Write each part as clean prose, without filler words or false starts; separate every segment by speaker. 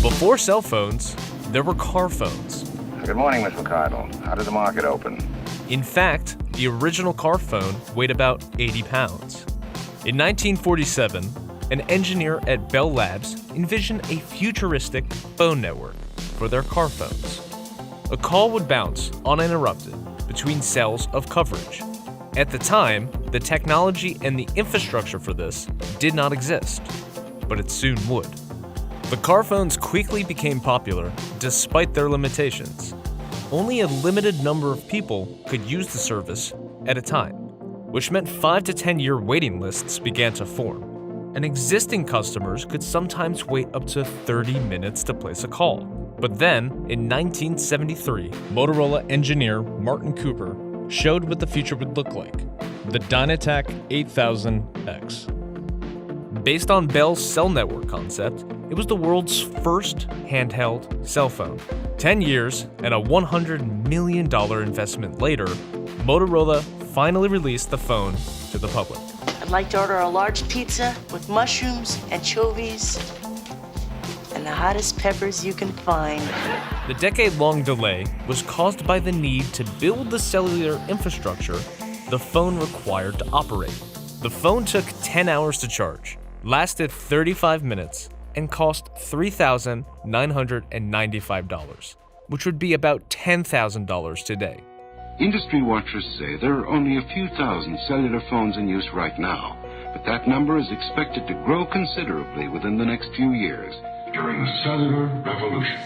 Speaker 1: Before cell phones, there were car phones.
Speaker 2: Good morning, Miss McCardle. How did the market open?
Speaker 1: In fact, the original car phone weighed about 80 pounds. In 1947, an engineer at Bell Labs envisioned a futuristic phone network for their car phones. A call would bounce uninterrupted between cells of coverage. At the time, the technology and the infrastructure for this did not exist, but it soon would. The car phones quickly became popular despite their limitations. Only a limited number of people could use the service at a time, which meant 5 to 10 year waiting lists began to form, and existing customers could sometimes wait up to 30 minutes to place a call. But then, in 1973, Motorola engineer Martin Cooper showed what the future would look like, the DynaTAC 8000X. Based on Bell's cell network concept, it was the world's first handheld cell phone. 10 years and a $100 million investment later, Motorola finally released the phone to the public.
Speaker 3: I'd like to order a large pizza with mushrooms, anchovies, and the hottest peppers you can find.
Speaker 1: The decade-long delay was caused by the need to build the cellular infrastructure the phone required to operate. The phone took 10 hours to charge, lasted 35 minutes, and cost $3,995, which would be about $10,000 today.
Speaker 4: Industry watchers say there are only a few thousand cellular phones in use right now, but that number is expected to grow considerably within the next few years during the cellular revolution.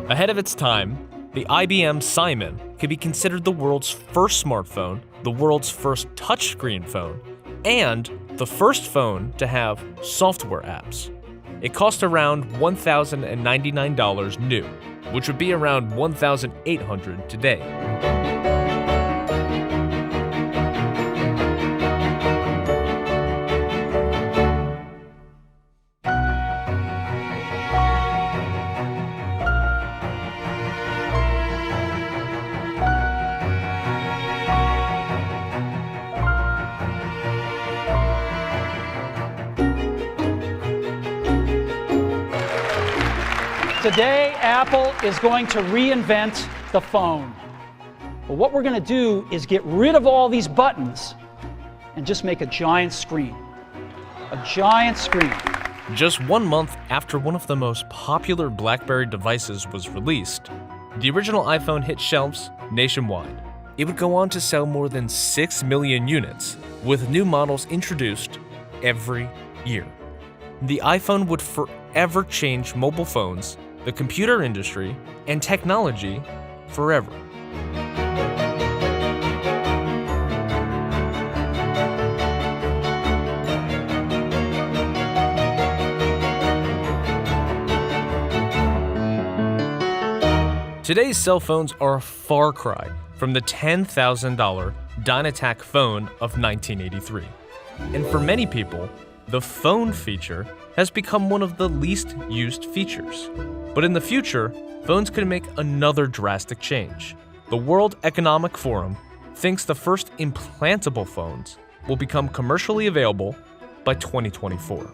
Speaker 1: Ahead of its time, the IBM Simon could be considered the world's first smartphone, the world's first touchscreen phone, and the first phone to have software apps. It cost around $1,099 new, which would be around $1,800 today.
Speaker 5: Today, Apple is going to reinvent the phone. But what we're going to do is get rid of all these buttons and just make a giant screen. A giant screen.
Speaker 1: Just 1 month after one of the most popular BlackBerry devices was released, the original iPhone hit shelves nationwide. It would go on to sell more than 6 million units, with new models introduced every year. The iPhone would forever change mobile phones, the computer industry, and technology forever. Today's cell phones are a far cry from the $10,000 DynaTAC phone of 1983. And for many people, the phone feature has become one of the least used features. But in the future, phones could make another drastic change. The World Economic Forum thinks the first implantable phones will become commercially available by 2024.